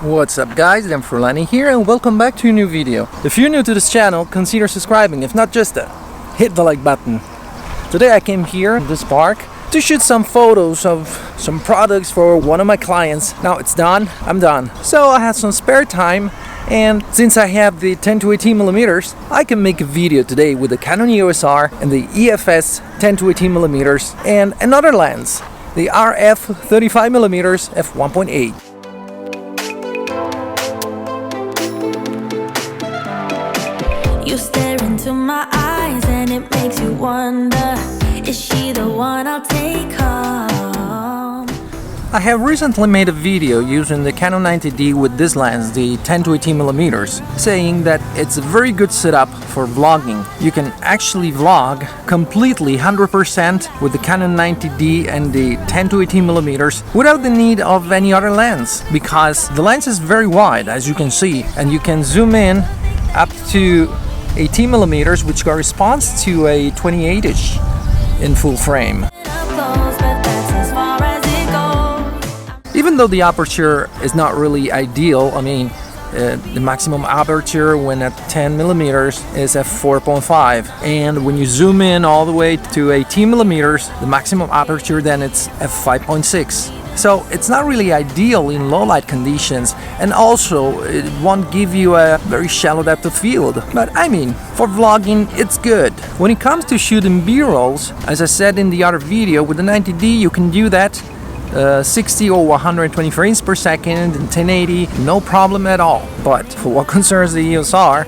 What's up guys, I'm Furlani here and welcome back to a new video. If you're new to this channel, consider subscribing, if not just hit the like button. Today I came here in this park to shoot some photos of some products for one of my clients. Now it's done, I'm done. So I had some spare time, and since I have the 10 to 18 millimeters, I can make a video today with the Canon EOS R and the EF-S 10 to 18 millimeters and another lens, the RF 35 millimeters f1.8. You stare into my eyes and it makes you wonder, is she the one I'll take home? I have recently made a video using the Canon 90D with this lens, the 10 to 18 millimeters, saying that it's a very good setup for vlogging. You can actually vlog completely 100% with the Canon 90D and the 10 to 18 millimeters without the need of any other lens, because the lens is very wide, as you can see, and you can zoom in up to 18 millimeters, which corresponds to a 28-ish in full frame. Even though the aperture is not really ideal, I mean, the maximum aperture when at 10 millimeters is f4.5, and when you zoom in all the way to 18 millimeters, the maximum aperture then it's f5.6. So it's not really ideal in low light conditions, and also it won't give you a very shallow depth of field. But I mean, for vlogging it's good. When it comes to shooting B-rolls, as I said in the other video, with the 90D you can do that 60 or 120 frames per second in 1080, no problem at all. But for what concerns the EOS R,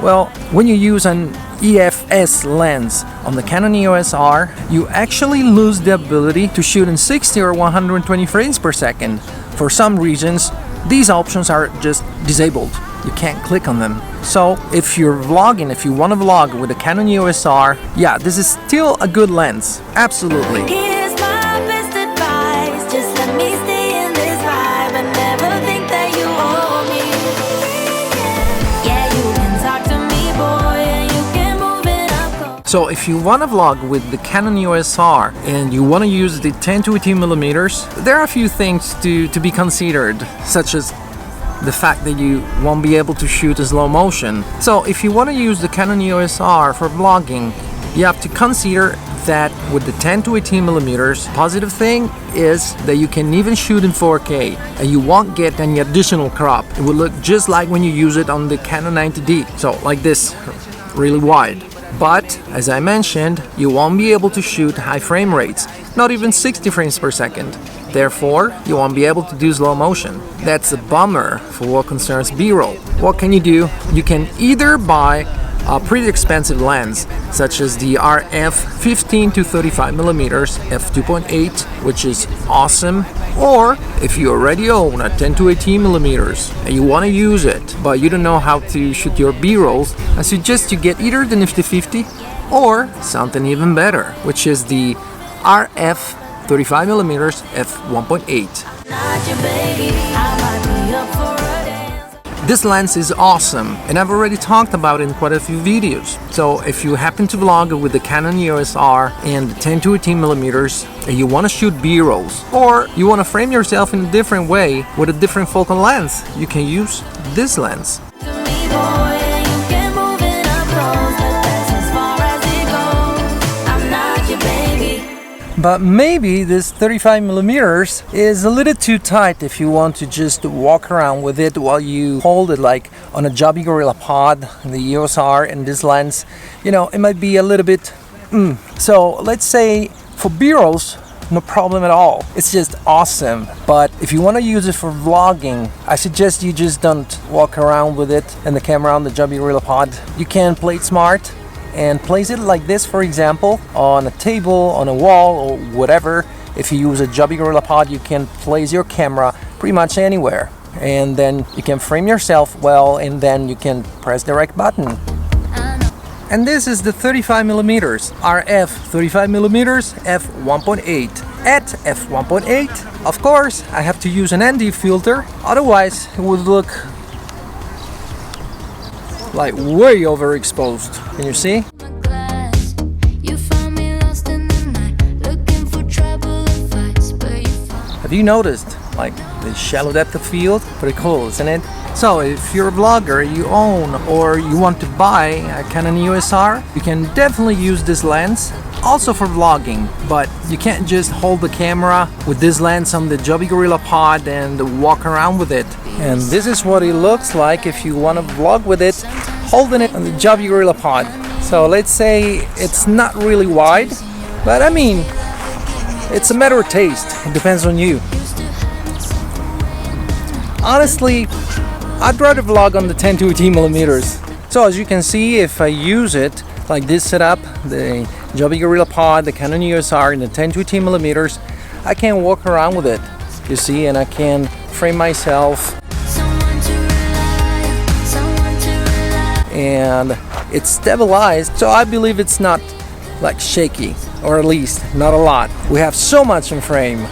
well, when you use an EF-S lens on the Canon EOS R, you actually lose the ability to shoot in 60 or 120 frames per second. For some reasons, these options are just disabled. You can't click on them. So if you're vlogging, if you want to vlog with the Canon EOS R, yeah, this is still a good lens. Absolutely. Here's my best advice, just let me stay in this vibe and never think that you owe me. Yeah, you can talk to me, boy, and you can move it up. So if you want to vlog with the Canon EOS R and you want to use the 10 to 18 millimeters, there are a few things to be considered, such as the fact that you won't be able to shoot in slow motion. So if you want to use the Canon EOS R for vlogging, you have to consider that with the 10 to 18 millimeters, positive thing is that you can even shoot in 4K and you won't get any additional crop. It will look just like when you use it on the Canon 90D, so like this, really wide. But as I mentioned, you won't be able to shoot high frame rates, not even 60 frames per second. Therefore, you won't be able to do slow motion. That's a bummer for what concerns B-roll. What can you do? You can either buy a pretty expensive lens, such as the RF 15 to 35 millimeters f2.8, which is awesome, or if you already own a 10 to 18 millimeters and you want to use it, but you don't know how to shoot your B-rolls, I suggest you get either the Nifty 50 or something even better, which is the RF 35 millimeters f1.8. Not your baby, I might be up for a dance. This lens is awesome, and I've already talked about it in quite a few videos. So if you happen to vlog with the Canon EOS R and the 10 to 18 millimeters and you want to shoot B-rolls, or you want to frame yourself in a different way with a different focal length, you can use this lens. To me, boy, and you can move it up close, but that's as far as it goes. I'm not your baby. But maybe this 35 millimeters is a little too tight if you want to just walk around with it while you hold it like on a Joby Gorilla Pod, the EOS R and this lens. You know, it might be a little bit So let's say for B-rolls, no problem at all. It's just awesome. But if you want to use it for vlogging, I suggest you just don't walk around with it and the camera on the Joby Gorilla Pod. You can play it smart and place it like this, for example, on a table, on a wall, or whatever. If you use a Joby Gorilla Pod, you can place your camera pretty much anywhere, and then you can frame yourself well, and then you can press the rec button. And this is the 35 millimeters RF 35 millimeters f1.8. At f1.8, of course, I have to use an ND filter, otherwise it would look like way overexposed. Can you see? Have you noticed, like, the shallow depth of field. Pretty cool, isn't it? So if you're a vlogger, you own or you want to buy a Canon EOS R, you can definitely use this lens also for vlogging, but you can't just hold the camera with this lens on the Joby Gorilla Pod and walk around with it. And this is what it looks like if you want to vlog with it, holding it on the Joby Gorilla Pod. So let's say it's not really wide, but I mean, it's a matter of taste. It depends on you. Honestly, I'd rather vlog on the 10-18mm. So as you can see, if I use it like this setup, the Joby Gorilla Pod, the Canon EOS R in the 10-18mm, I can walk around with it, you see, and I can frame myself. And it's stabilized, so I believe it's not like shaky, or at least not a lot. We have so much in frame.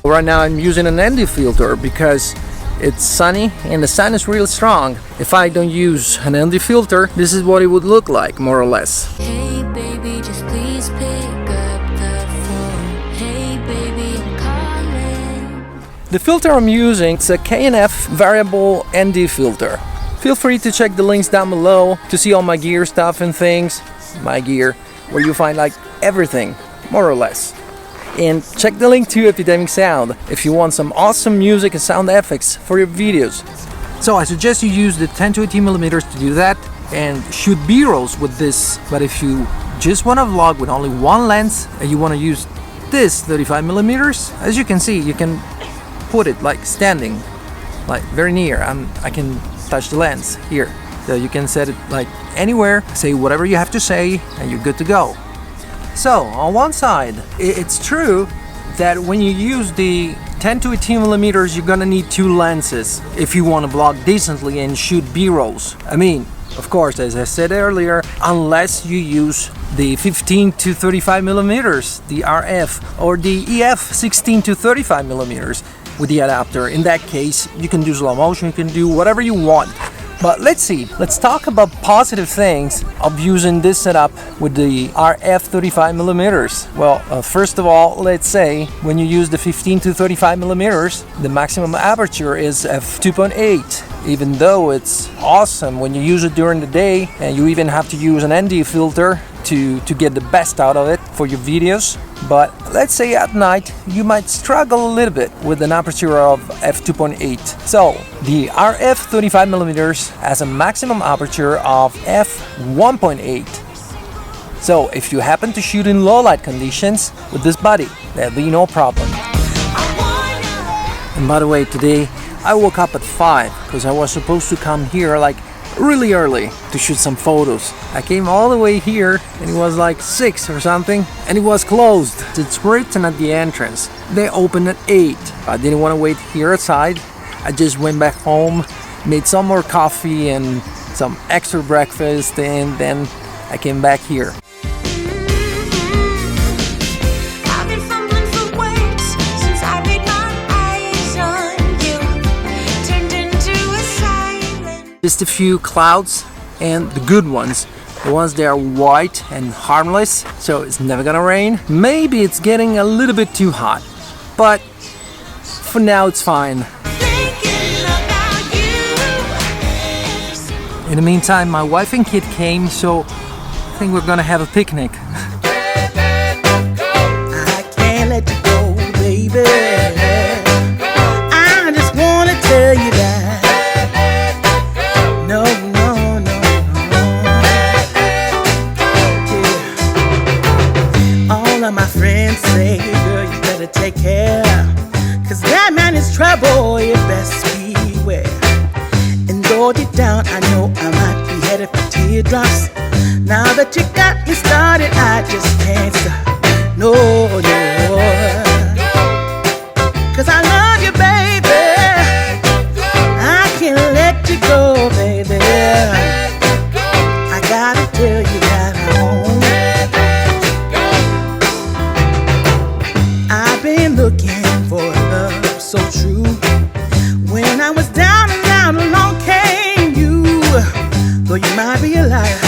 Right now I'm using an ND filter because it's sunny and the sun is real strong. If I don't use an ND filter, this is what it would look like, more or less. Hey baby, just please pick up the phone. Hey baby, I'm calling. The filter I'm using is a KNF variable ND filter. Feel free to check the links down below to see all my gear stuff and things. My gear, where you find like everything, more or less. And check the link to Epidemic Sound if you want some awesome music and sound effects for your videos. So I suggest you use the 10-18mm to do that and shoot B-rolls with this. But if you just want to vlog with only one lens and you want to use this 35mm, as you can see, you can put it like standing, like very near. I can touch the lens here. So you can set it like anywhere, say whatever you have to say, and you're good to go. So on one side, it's true that when you use the 10-18mm, you're gonna need two lenses if you want to vlog decently and shoot B-rolls. I mean, of course, as I said earlier, unless you use the 15-35mm, the RF, or the EF 16-35mm with the adapter. In that case, you can do slow motion, you can do whatever you want. But let's talk about positive things of using this setup with the RF 35mm. Well, first of all, let's say when you use the 15-35mm, the maximum aperture is f2.8. Even though it's awesome when you use it during the day, and you even have to use an ND filter to get the best out of it for your videos. But let's say at night you might struggle a little bit with an aperture of f2.8. So the RF 35mm has a maximum aperture of f1.8. So if you happen to shoot in low light conditions with this body, there'll be no problem. And by the way, today I woke up at 5 because I was supposed to come here like really early to shoot some photos. I came all the way here and it was like 6 or something and it was closed. It's written at the entrance. They open at 8. I didn't want to wait here outside. I just went back home, made some more coffee and some extra breakfast, and then I came back here. Just a few clouds, and the good ones, the ones that are white and harmless, so it's never gonna rain. Maybe it's getting a little bit too hot, but for now it's fine. In the meantime, my wife and kid came, so I think we're gonna have a picnic. I can't let you go, baby. I just wanna tell you that. No, no, no, no. Yeah. All of my friends say, girl, you better take care, 'cause that man is trouble, you best beware. And though deep down I know I might be headed for teardrops, now that you got me started, I just can't stop. No, no. 'Cause I love you, baby. I can't let you go, baby. I gotta tell you that I won't. I've been looking for love so true. When I was down and out, along came you. Though you might be a liar,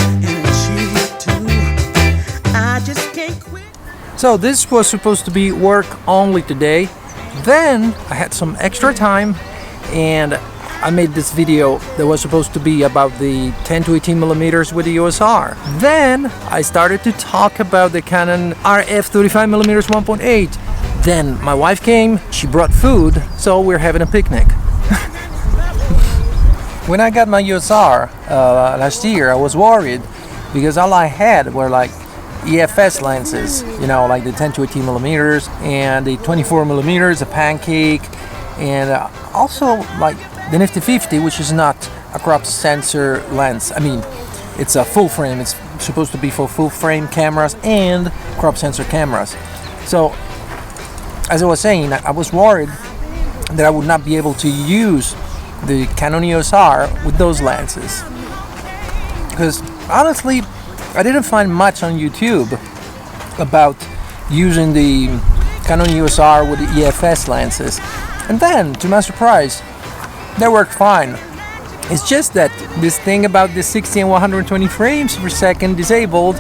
So this was supposed to be work only today. Then I had some extra time and I made this video that was supposed to be about the 10 to 18 millimeters with the EOS R. Then I started to talk about the Canon RF 35 millimeters 1.8. Then my wife came, she brought food, so we're having a picnic. When I got my EOS R last year, I was worried because all I had were like EF-S lenses, you know, like the 10 to 18 millimeters and the 24 millimeters, a pancake, and also like the Nifty 50, which is not a crop sensor lens. I mean, it's a full frame. It's supposed to be for full frame cameras and crop sensor cameras. So, as I was saying, I was worried that I would not be able to use the Canon EOS R with those lenses. Because honestly, I didn't find much on YouTube about using the Canon EOS R with the EF-S lenses. And then, to my surprise, they worked fine. It's just that this thing about the 60 and 120 frames per second disabled,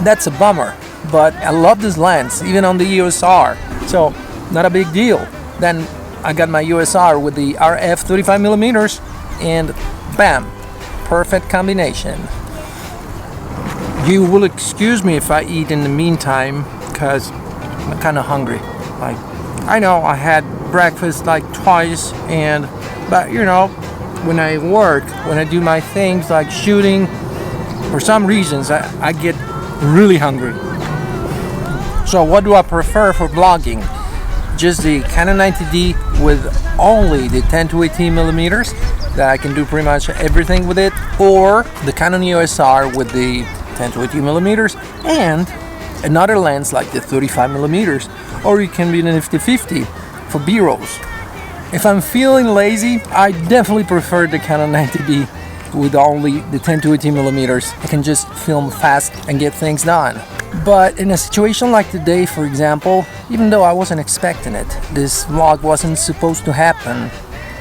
that's a bummer. But I love this lens, even on the EOS R. So, not a big deal. Then I got my EOS R with the RF 35 millimeters and bam, perfect combination. You will excuse me if I eat in the meantime because I'm kind of hungry. Like, I know I had breakfast like twice, but you know, when I work, when I do my things like shooting, for some reasons I get really hungry. So what do I prefer for vlogging? Just the Canon 90D with only the 10 to 18 millimeters that I can do pretty much everything with it, or the Canon EOS R with the 10 to 18 millimeters and another lens like the 35 millimeters, or you can be the Nifty 50 for B-rolls. If I'm feeling lazy, I definitely prefer the Canon 90D with only the 10 to 18 millimeters. I can just film fast and get things done. But in a situation like today, for example, even though I wasn't expecting it, this vlog wasn't supposed to happen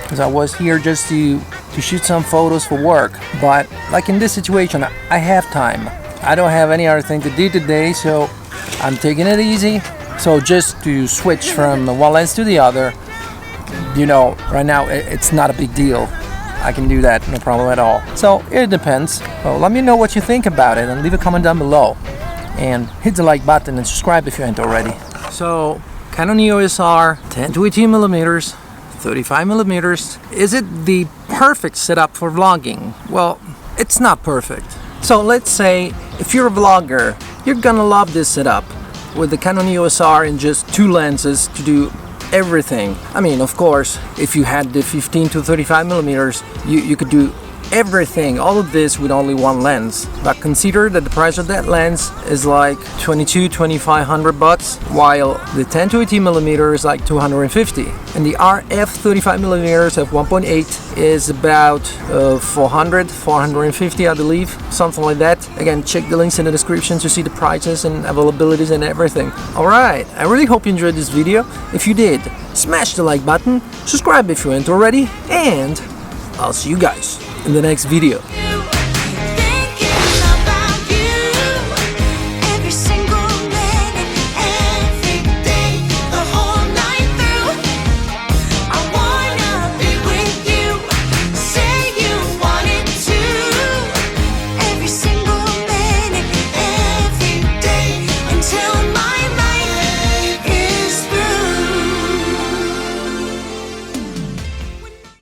because I was here just to shoot some photos for work. But like in this situation, I have time. I don't have any other thing to do today, so I'm taking it easy. So just to switch from one lens to the other, you know, right now it's not a big deal. I can do that, no problem at all. So it depends. So let me know what you think about it and leave a comment down below. And hit the like button and subscribe if you ain't already. So Canon EOS R, 10 to 18 millimeters, 35 millimeters. Is it the perfect setup for vlogging? Well, it's not perfect. So let's say if you're a vlogger, you're gonna love this setup with the Canon EOS R and just two lenses to do everything. I mean, of course, if you had the 15 to 35 millimeters, you could do everything, all of this with only one lens. But consider that the price of that lens is like $2,500, while the 10 to 18 millimeter is like $250, and the RF 35 millimeters f 1.8 is about $450, I believe, something like that. Again, check the links in the description to see the prices and availabilities and everything. Alright, I really hope you enjoyed this video. If you did, smash the like button, subscribe if you ain't already, and I'll see you guys in the next video.